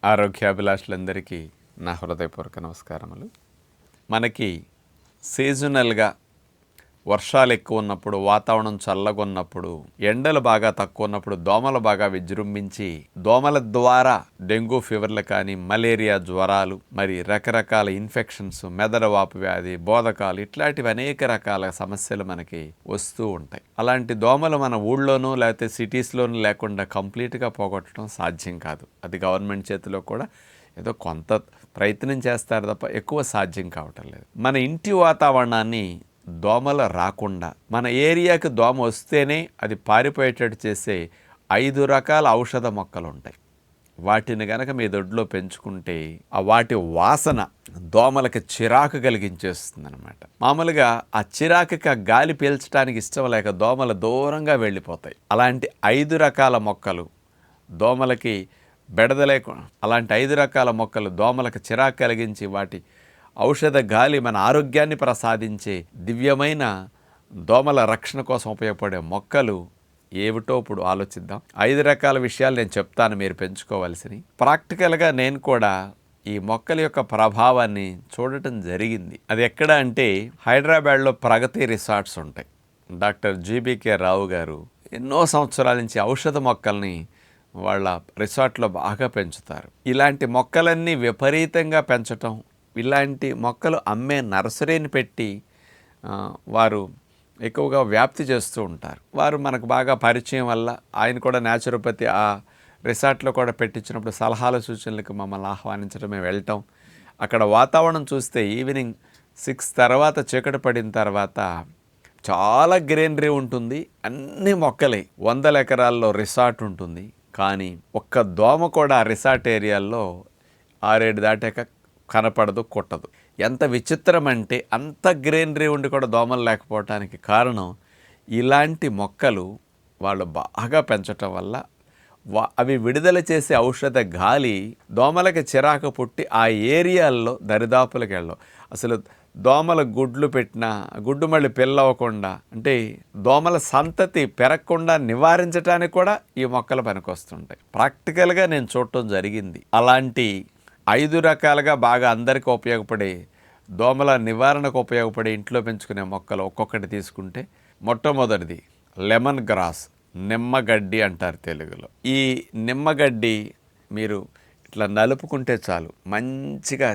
ఆరోగ్యాభిలాషులందరికీ నా హృదయపూర్వక నమస్కారములు. మనకి సీజనల్గా వర్షాలు ఎక్కువ ఉన్నప్పుడు, వాతావరణం చల్లగా ఉన్నప్పుడు, ఎండలు బాగా తక్కువ ఉన్నప్పుడు దోమలు బాగా విజృంభించి దోమల ద్వారా డెంగ్యూ ఫీవర్లు కానీ, మలేరియా జ్వరాలు, మరి రకరకాల ఇన్ఫెక్షన్స్, మెదడువాపు వ్యాధి, బోధకాలు ఇట్లాంటివి అనేక రకాల సమస్యలు మనకి వస్తూ ఉంటాయి. అలాంటి దోమలు మన ఊళ్ళోనూ లేకపోతే సిటీస్లోనూ లేకుండా కంప్లీట్గా పోగొట్టడం సాధ్యం కాదు. అది గవర్నమెంట్ చేతిలో కూడా ఏదో కొంత ప్రయత్నం చేస్తారు తప్ప ఎక్కువ సాధ్యం కావటం లేదు. మన ఇంటి వాతావరణాన్ని దోమలు రాకుండా, మన ఏరియాకి దోమ వస్తేనే అది పారిపోయేటట్టు చేసే 5 రకాల ఔషధ మొక్కలు ఉంటాయి. వాటిని గనక మీ దొడ్లో పెంచుకుంటే వాటి వాసన దోమలకి చిరాకు కలిగించేస్తుంది అనమాట. మామూలుగా ఆ చిరాకుకి ఆ గాలి పీల్చడానికి ఇష్టం లేక దోమలు దూరంగా వెళ్ళిపోతాయి. అలాంటి 5 రకాల మొక్కలు దోమలకి బెడదలేకుండా, అలాంటి 5 రకాల మొక్కలు దోమలకు చిరాకు కలిగించి వాటి ఔషధ గాలి మన ఆరోగ్యాన్ని ప్రసాదించే దివ్యమైన దోమల రక్షణ కోసం ఉపయోగపడే మొక్కలు ఏమిటో ఇప్పుడు ఆలోచిద్దాం. 5 రకాల విషయాలు నేను చెప్తాను, మీరు పెంచుకోవాల్సినవి. ప్రాక్టికల్గా నేను కూడా ఈ మొక్కల యొక్క ప్రభావాన్ని చూడటం జరిగింది. అది ఎక్కడ అంటే హైదరాబాద్లో ప్రగతి రిసార్ట్స్ ఉంటాయి. డాక్టర్ జీబీకే రావు గారు ఎన్నో సంవత్సరాల నుంచి ఔషధ మొక్కల్ని వాళ్ళ రిసార్ట్లో బాగా పెంచుతారు. ఇలాంటి మొక్కలన్నీ విపరీతంగా పెంచటం, ఇలాంటి మొక్కలు అమ్మే నర్సరీని పెట్టి వారు ఎక్కువగా వ్యాప్తి చేస్తూ ఉంటారు. వారు మనకు బాగా పరిచయం వల్ల ఆయన కూడా న్యాచురోపతి ఆ రిసార్ట్లో కూడా పెట్టించినప్పుడు సలహాల సూచనలకు మమ్మల్ని ఆహ్వానించడం, మేము వెళ్ళటం. అక్కడ వాతావరణం చూస్తే ఈవినింగ్ 6 తర్వాత చీకటి పడిన తర్వాత చాలా గ్రీనరీ ఉంటుంది. అన్ని మొక్కలే, 100 ఎకరాల్లో రిసార్ట్ ఉంటుంది. కానీ ఒక్క దోమ కూడా ఆ రిసార్ట్ ఏరియాల్లో 6-7 దాటాక కనపడదు, కొట్టదు. ఎంత విచిత్రం అంటే అంత గ్రీనరీ ఉండి కూడా దోమలు లేకపోవటానికి కారణం ఇలాంటి మొక్కలు వాళ్ళు బాగా పెంచటం వల్ల అవి విడుదల చేసే ఔషధ గాలి దోమలకి చిరాకు పుట్టి ఆ ఏరియాల్లో దరిదాపులకు వెళ్ళవు. అసలు దోమల గుడ్లు పెట్టినా గుడ్డు మళ్ళీ పిల్లవకుండా, అంటే దోమల సంతతి పెరగకుండా నివారించడానికి కూడా ఈ మొక్కలు పనికొస్తుంటాయి. ప్రాక్టికల్గా నేను చూడటం జరిగింది. అలాంటి 5 రకాలుగా బాగా అందరికీ ఉపయోగపడే, దోమల నివారణకు ఉపయోగపడే ఇంట్లో పెంచుకునే మొక్కలు ఒక్కొక్కటి తీసుకుంటే, మొట్టమొదటిది లెమన్ గ్రాస్, నిమ్మగడ్డి అంటారు తెలుగులో. ఈ నిమ్మగడ్డి మీరు ఇట్లా నలుపుకుంటే చాలు మంచిగా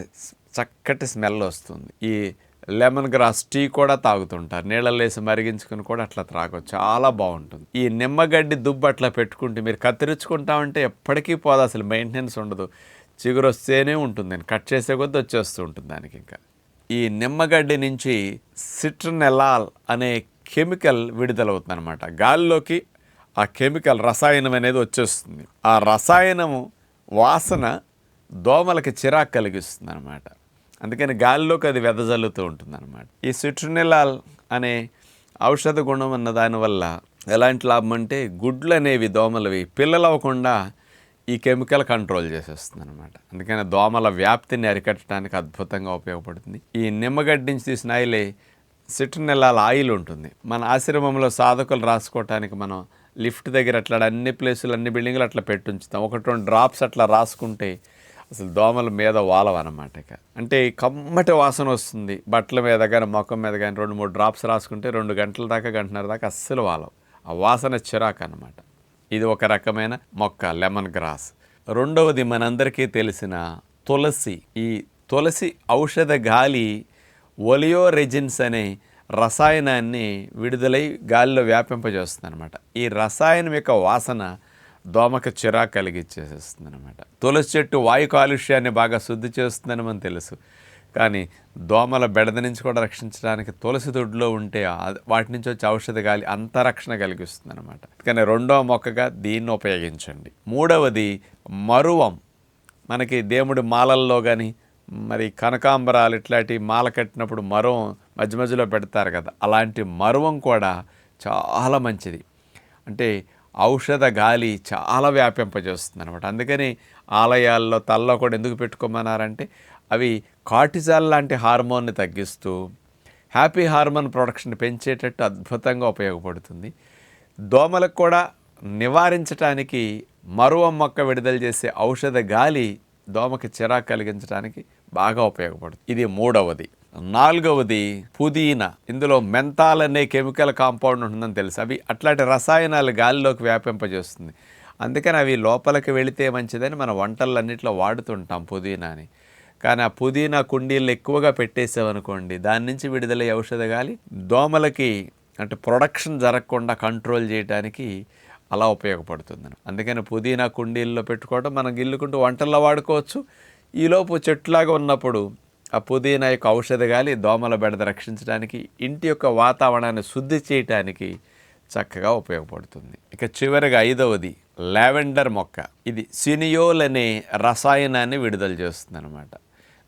చక్కటి స్మెల్ వస్తుంది. ఈ లెమన్ గ్రాస్ టీ కూడా తాగుతుంటారు, నీళ్ళలో వేసి మరిగించుకుని కూడా అట్లా త్రాగొచ్చు, చాలా బాగుంటుంది. ఈ నిమ్మగడ్డి దుబ్బు అట్లా పెట్టుకుంటే మీరు కత్తిరించుకుంటామంటే ఎప్పటికీ పోదు, అసలు మెయింటెనెన్స్ ఉండదు. చిగురు వస్తేనే ఉంటుంది, కట్ చేసే కొద్దీ వచ్చేస్తూ ఉంటుంది దానికి. ఇంకా ఈ నిమ్మగడ్డి నుంచి సిట్రనెలాల్ అనే కెమికల్ విడుదలవుతుంది అనమాట. గాలిలోకి ఆ కెమికల్ రసాయనం అనేది వచ్చేస్తుంది. ఆ రసాయనము వాసన దోమలకి చిరాకు కలిగిస్తుంది అనమాట. అందుకని గాలిలోకి అది వెదజల్లుతూ ఉంటుంది అనమాట. ఈ సిట్రనెలాల్ అనే ఔషధ గుణం ఉన్న దానివల్ల ఎలాంటి లాభం అంటే గుడ్లు అనేవి దోమలవి పిల్లలు అవ్వకుండా ఈ కెమికల్ కంట్రోల్ చేసేస్తుంది అనమాట. అందుకని దోమల వ్యాప్తిని అరికట్టడానికి అద్భుతంగా ఉపయోగపడుతుంది. ఈ నిమ్మగడ్డి నుంచి తీసిన ఆయిలే సిట్రనెలాల్ ఆయిల్ ఉంటుంది. మన ఆశ్రమంలో సాధకులు రాసుకోవటానికి మనం లిఫ్ట్ దగ్గర అట్లా అన్ని ప్లేసులు, అన్ని బిల్డింగ్లు అట్లా పెట్టుంచుతాం. 1-2 డ్రాప్స్ అట్లా రాసుకుంటే అసలు దోమల మీద వాలవన్నమాట. అంటే కమ్మటి వాసన వస్తుంది. బట్టల మీద కానీ ముఖం మీద కానీ 2-3 డ్రాప్స్ రాసుకుంటే 2 గంటల దాకా, గంటన్నర దాకా అస్సలు వాలవు. ఆ వాసన చిరాకు అన్నమాట. ఇది ఒక రకమైన మొక్క, లెమన్ గ్రాస్. రెండవది మనందరికీ తెలిసిన తులసి. ఈ తులసి ఔషధ గాలి ఒలియోరెజిన్స్ అనే రసాయనాన్ని విడుదలై గాలిలో వ్యాపింపజేస్తుంది అనమాట. ఈ రసాయనం యొక్క వాసన దోమకు చిరాకు కలిగించేసేస్తుంది అనమాట. తులసి చెట్టు వాయు కాలుష్యాన్ని బాగా శుద్ధి చేస్తుందని మనకు తెలుసు. కానీ దోమల బెడద నుంచి కూడా రక్షించడానికి తులసి దొడ్లో ఉంటే వాటి నుంచి వచ్చే ఔషధ గాలి అంత రక్షణ కలిగిస్తుంది అనమాట. కానీ రెండవ మొక్కగా దీన్ని ఉపయోగించండి. మూడవది మరువం. మనకి దేవుడి మాలల్లో కానీ, మరి కనకాంబరాలు ఇట్లాంటి మాల కట్టినప్పుడు మరువం మధ్య మధ్యలో పెడతారు కదా, అలాంటి మరువం కూడా చాలా మంచిది. అంటే ఔషధ గాలి చాలా వ్యాపింపజేస్తుంది అనమాట. అందుకని ఆలయాల్లో తలలో కూడా ఎందుకు పెట్టుకోమన్నారంటే అవి కార్టిజాల్ లాంటి హార్మోన్ని తగ్గిస్తూ హ్యాపీ హార్మోన్ ప్రొడక్షన్ పెంచేటట్టు అద్భుతంగా ఉపయోగపడుతుంది. దోమలకు కూడా నివారించడానికి మరువ మొక్క విడుదల చేసే ఔషధ గాలి దోమకి చిరాకు కలిగించడానికి బాగా ఉపయోగపడుతుంది. ఇది మూడవది. నాలుగవది పుదీనా. ఇందులో మెంతాల్ అనే కెమికల్ కాంపౌండ్ ఉంటుందని తెలుసు. అవి అట్లాంటి రసాయనాలు గాలిలోకి వ్యాపింపజేస్తుంది. అందుకని అవి లోపలికి వెళితే మంచిదని మన వంటలన్నింటిలో వాడుతుంటాం పుదీనాని. కానీ ఆ పుదీనా కుండీలు ఎక్కువగా పెట్టేసామనుకోండి, దాని నుంచి విడుదలయ్యే ఔషధ గాలి దోమలకి అంటే ప్రొడక్షన్ జరగకుండా కంట్రోల్ చేయడానికి అలా ఉపయోగపడుతుంది. అందుకని పుదీనా కుండీల్లో పెట్టుకోవడం మనం గిల్లుకుంటూ వంటల్లో వాడుకోవచ్చు. ఈలోపు చెట్లాగా ఉన్నప్పుడు ఆ పుదీనా యొక్క ఔషధ గాలి దోమల బెడద రక్షించడానికి, ఇంటి యొక్క వాతావరణాన్ని శుద్ధి చేయడానికి చక్కగా ఉపయోగపడుతుంది. ఇక చివరిగా ఐదవది లావెండర్ మొక్క. ఇది సినియోల్ అనే రసాయనాన్ని విడుదల చేస్తుంది అనమాట.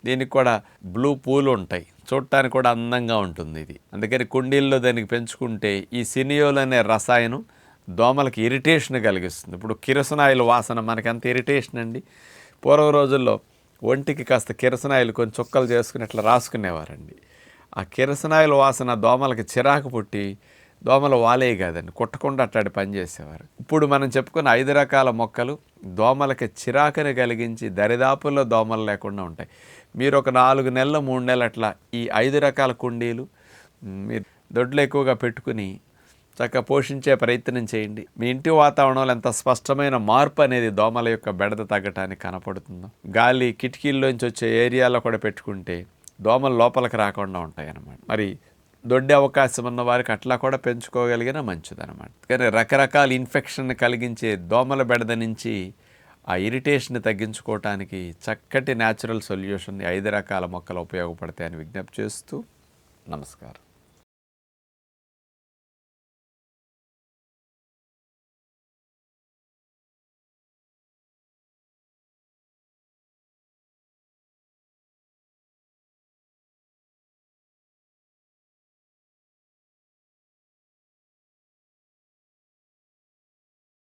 దీనికి కూడా బ్లూ పూలు ఉంటాయి, చూడటానికి కూడా అందంగా ఉంటుంది ఇది. అందుకని కుండీల్లో దానికి పెంచుకుంటే ఈ సినియోల్ అనే రసాయనం దోమలకి ఇరిటేషన్ కలిగిస్తుంది. ఇప్పుడు కిరసనాయిల్ వాసన మనకి ఎంత ఇరిటేషన్ అండి. పూర్వ రోజుల్లో ఒంటికి కాస్త కిరసనాయిల్ కొంచెం చుక్కలు చేసుకుని ఇట్లా రాసుకునేవారండి. ఆ కిరసనాయిల్ వాసన దోమలకి చిరాకు పుట్టి దోమలు వాలే కాదండి, కుట్టకుండా అట్లాంటి పని చేసేవారు. ఇప్పుడు మనం చెప్పుకున్న 5 రకాల మొక్కలు దోమలకి చిరాకుని కలిగించి దరిదాపుల్లో దోమలు లేకుండా ఉంటాయి. మీరు ఒక 4 నెలలు 3 నెలలు అట్లా ఈ 5 రకాల కుండీలు మీరు దొడ్లో ఎక్కువగా పెట్టుకుని చక్కగా పోషించే ప్రయత్నం చేయండి. మీ ఇంటి వాతావరణంలో ఎంత స్పష్టమైన మార్పు అనేది దోమల యొక్క బెడద తగ్గటానికి కనపడుతుందో. గాలి కిటికీల్లోంచి వచ్చే ఏరియాలో కూడా పెట్టుకుంటే దోమలు లోపలికి రాకుండా ఉంటాయి అన్నమాట. మరి దొడ్డే అవకాశం ఉన్న వారికి అట్లా కూడా పెంచుకోగలిగిన మంచిదన్నమాట. కానీ రకరకాల ఇన్ఫెక్షన్ కలిగించే దోమల బెడద నుంచి ఆ ఇరిటేషన్ తగ్గించుకోవటానికి చక్కటి న్యాచురల్ సొల్యూషన్ 5 రకాల మొక్కలు ఉపయోగపడతాయని విజ్ఞప్తి చేస్తూ నమస్కారం.